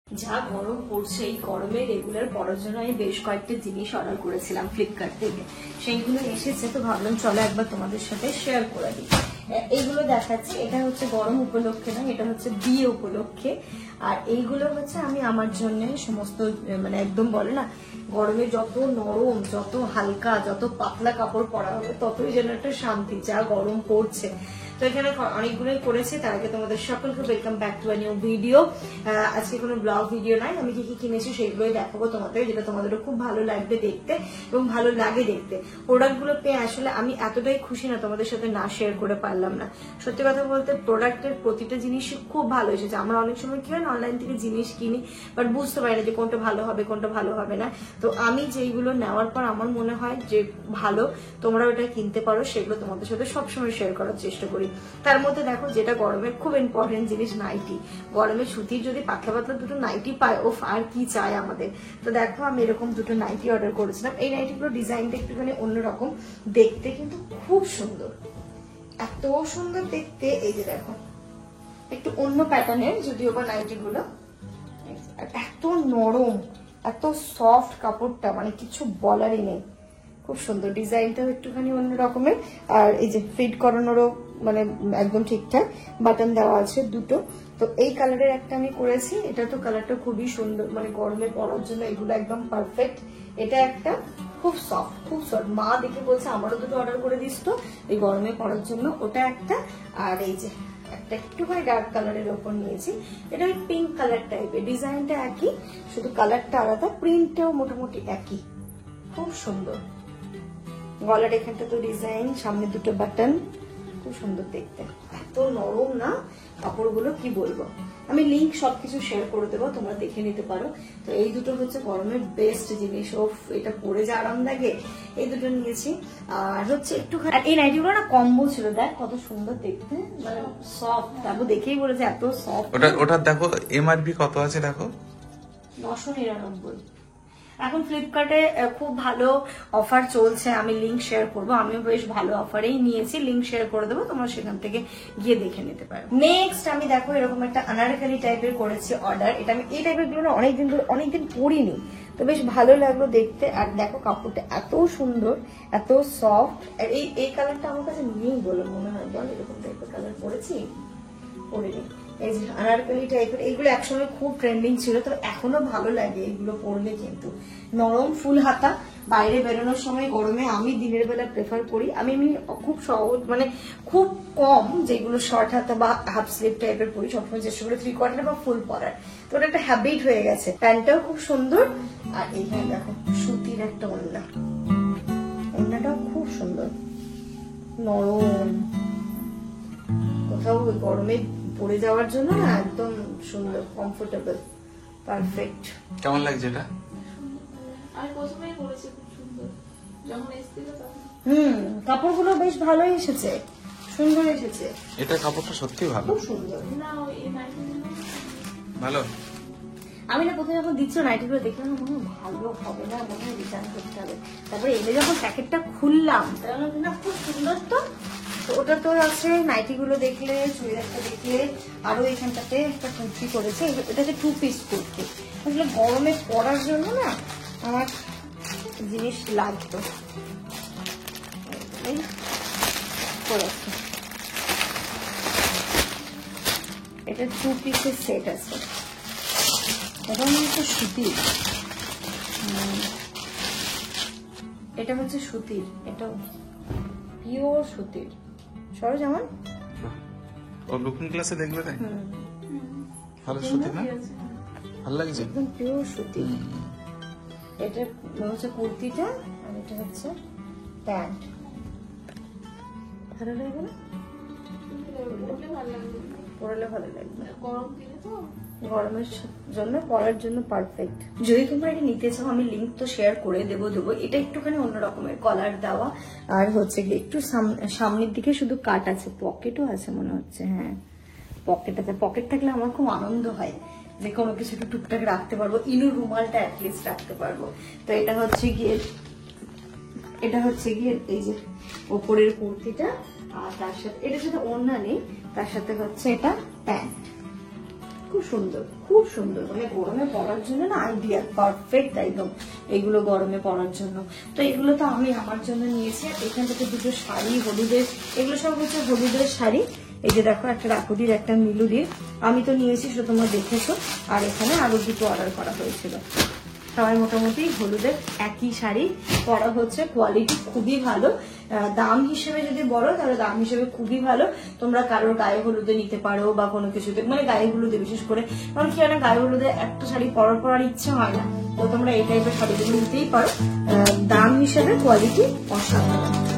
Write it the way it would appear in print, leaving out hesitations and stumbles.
যা গরম পড়ছে এই গরমে রেগুলার পরার জন্য আমি বেশ কয়েকটা জিনিস অর্ডার করেছিলাম ফ্লিপকার্ট থেকে। সেইগুলো এসেছে, তো ভাবলাম চলো একবার তোমাদের সাথে শেয়ার করে দিই। এইগুলো দেখাচ্ছি, এটা হচ্ছে গরম উপলক্ষে না, এটা হচ্ছে বিয়ে উপলক্ষে। আর এইগুলো হচ্ছে আমি আমার জন্য সমস্ত মানে একদম বলে না গরমে যত নরম, যত হালকা, যত পাতলা কাপড় পরা হবে ততই যেন একটা শান্তি। যা গরম পড়ছে, তো এখানে অনেকগুলোই করেছে। তার আগে তোমাদের সকলকে welcome back to a new video. আজকে কোনো ব্লগ ভিডিও নাই, আমি কি কি কিনেছি সেগুলোই দেখাবো তোমাদের, যেটা তোমাদেরও খুব ভালো লাগবে দেখতে এবং ভালো লাগে দেখতে। প্রোডাক্টগুলো পেয়ে আসলে আমি এতটাই খুশি না তোমাদের সাথে না শেয়ার করে পারলাম না। সত্যি কথা বলতে প্রোডাক্টের প্রতিটা জিনিস খুব ভালো এসেছে। আমরা অনেক সময় কি হয় অনলাইন থেকে জিনিস কিনি, বাট বুঝতে পারি না যে কোনটা ভালো হবে কোনটা ভালো হবে না। তো আমি যেইগুলো নেওয়ার পর আমার মনে হয় যে ভালো, তোমরা ওটা কিনতে পারো, সেগুলো তোমাদের সাথে সবসময় শেয়ার করার চেষ্টা করি। তার মধ্যে দেখো যেটা গরমের খুব ইম্পর্টেন্ট জিনিস, নাইটি। গরমে সুতির যদি পাতলা পাতলা দুটো নাইটি পায়, ও আর কি চাই আমাদের। তো দেখো আমি এরকম দুটো নাইটি অর্ডার করেছিলাম। এই নাইটিগুলো ডিজাইনটা একটুখানি অন্যরকম, দেখতে কিন্তু খুব সুন্দর, এত সুন্দর দেখতে। এই যে দেখো একটু অন্য প্যাটার্নের, যদিও বা নাইটিগুলো এত নরম, এত সফট কাপড়টা, মানে কিছু বলারই নেই। খুব সুন্দর ডিজাইনটাও একটুখানি অন্য রকমের। আর এই যে ফিট করানোরও মানে একদম ঠিকঠাক, বাটন দেওয়া আছে দুটো। তো এই কালারের একটা আমি করেছি, এটা তো কালারটা খুবই সুন্দর, মানে গরমে পরার জন্য এগুলো একদম পারফেক্ট। এটা একটা খুব সফট, খুব সফট। মা দেখে বলছে আমারও দুটো অর্ডার করে দিস তো এই গরমে পরার জন্য, ওটা একটা। আর এই যে একটা একটুখানি ডার্ক কালারের ওপর নিয়েছি, এটা ওই পিঙ্ক কালার টাইপের, ডিজাইনটা একই, শুধু কালারটা আলাদা, প্রিন্টটাও মোটামুটি একই। খুব সুন্দর। গলার এখানটা তো ডিজাইন, সামনে দুটো বাটন, খুব সুন্দর দেখতে। এত নরম না কাপড়গুলো, কি বলবো। আমি লিংক সবকিছু শেয়ার করে দেবো, তোমরা দেখে নিতে পারো। তো এই দুটো হচ্ছে গরমের বেস্ট জিনিস। ও এটা পরে যে আরাম লাগে, এই দুটো নিয়েছি। আর হচ্ছে একটুখানি এই নাইটিগুলো না কম্বো ছিল, দেখ কত সুন্দর দেখতে, মানে সফট। তারপর দেখেই বলেছে এত সফট। ওটা দেখো এমআরপি কত আছে দেখো, 999। এখন ফ্লিপকার্টে খুব ভালো অফার চলছে, আমি লিংক শেয়ার করবো। আমিও বেশ ভালো অফারেই নিয়েছি, লিংক শেয়ার করে দেবো, তোমরা সেখান থেকে গিয়ে দেখে নিতে পারো। নেক্সট আমি দেখো এরকম একটা আনারকলি টাইপের করেছি অর্ডার। এটা আমি এই টাইপের গুলো না অনেকদিন পরিনি, তো বেশ ভালো লাগলো দেখতে। আর দেখো কাপড়টা এত সুন্দর, এত সফট। আর এই কালারটা আমার কাছে নেই বলে মনে হয়, বল এরকম টাইপের কালার পরেছি, পরিনি। এই যে আনারকলি টাইপের, এইগুলো একসময় খুব ট্রেন্ডিং ছিল, তো এখনো ভালো লাগে এগুলো পরলে। কিন্তু নরম, ফুল হাতা, বাইরে বেরোনোর সময় গরমে আমি দিনের বেলা প্রেফার করি। আমি খুব সহজ, মানে খুব কম যেগুলো শর্ট হাতা বা হাফ স্লিভ টাইপের পরি, সবসময় চেষ্টা করি 3/4 বা ফুল পরার। তো ওটা একটা হ্যাবিট হয়ে গেছে। প্যান্টটাও খুব সুন্দর। আর এইখানে দেখো সুতির একটা ওড়না, ওড়নাটাও খুব সুন্দর, নরম, কোথাও গরমে পরে যাওয়ার জন্য না একদম সুন্দর, কমফোর্টেবল, পারফেক্ট। কেমন লাগছে এটা? আমি প্রথমেই বলেছি খুব সুন্দর, যখন এসেছিল তখন। কাপড়গুলো বেশ ভালোই এসেছে, সুন্দর এসেছে। এটা কাপড়টা সত্যি ভালো, খুব সুন্দর। না এই নাইটিগুলো আমি ভালো। না প্রথমে যখন দিচ্ছ নাইটিগুলো দেখলাম মনে হয় ভালো হবে না, মনে হয় রিটার্ন করতে হবে। তারপরে এনে যখন প্যাকেটটা খুললাম তাহলে না খুব সুন্দর। তো ওটা তো আছে, নাইটিগুলো দেখলে, চুড়িদারটা দেখলে, আরো এখানটাতে একটা কুর্তি করেছে, এটা হচ্ছে 2 পিস কুর্তি। আসলে গরমে পরার জন্য না আমার জিনিস লাগতো, করেছে। এটা 2 পিসের সেট আছে। এটা হচ্ছে সুতির, এটা হচ্ছে সুতির, এটা পিওর সুতির। সরো যেমন ও লুকিং ক্লাসে দেখবে তাই ভালো সুতি না, ভালো লাগছে, একদম পিওর সুতি। এটা হচ্ছে কুর্তিটা, আর এটা হচ্ছে প্যান্ট। ভালো লাগবে না? পরলে ভালো লাগবে, পরলে ভালো লাগবে। গরম দিনে তো গরমের জন্য পরার জন্য পারফেক্ট। যদি তোমরা এটা নিতে চাও আমি লিংক তো শেয়ার করে দেবো। এটা একটুখানি অন্য রকমের, কলার দেওয়া, আর হচ্ছে গিয়ে একটু সামনের দিকে শুধু কাট আছে, পকেটও আছে মনে হচ্ছে। হ্যাঁ পকেট আছে, পকেট থাকলে আমার খুব আনন্দ হয় যে কোনো কিছু একটু টুকটাক রাখতে পারবো, ইনু রুমালটা অ্যাটলিস্ট রাখতে পারবো। তো এটা হচ্ছে গিয়ে এই যে ওপরের কুর্তিটা, আর তার সাথে এটার সাথে ওড়না নেই, তার সাথে হচ্ছে এটা প্যান্ট। খুব সুন্দর, খুব সুন্দর, মানে গরমে পরার জন্য না আইডিয়া পারফেক্ট একদম, এগুলো গরমে পরার জন্য। তো এগুলো তো আমি আমার জন্য নিয়েছি। আর এখান থেকে দুটো শাড়ি হলুদের, এগুলো সব হচ্ছে হলুদের শাড়ি। এই যে দেখো, একটা রাকুদির, একটা মিলুদির, আমি তো নিয়েছি, সেটা তোমরা দেখেছো। আর এখানে আরো দুটো অর্ডার করা হয়েছিল। সবাই মোটামুটি হলুদের একই শাড়ি পরা হচ্ছে, কোয়ালিটি খুবই ভালো। দাম হিসেবে যদি বলো তাহলে দাম হিসেবে খুবই ভালো। তোমরা কারোর গায়ে হলুদে নিতে পারো বা কোনো কিছুতে, মানে গায়ে হলুদে বিশেষ করে, কারণ কি জানো গায়ে হলুদে একটা শাড়ি পরার পর আর ইচ্ছে হয় না, তো তোমরা এই টাইপের শাড়িগুলো নিতেই পারো। দাম হিসেবে কোয়ালিটি অসাধারণ।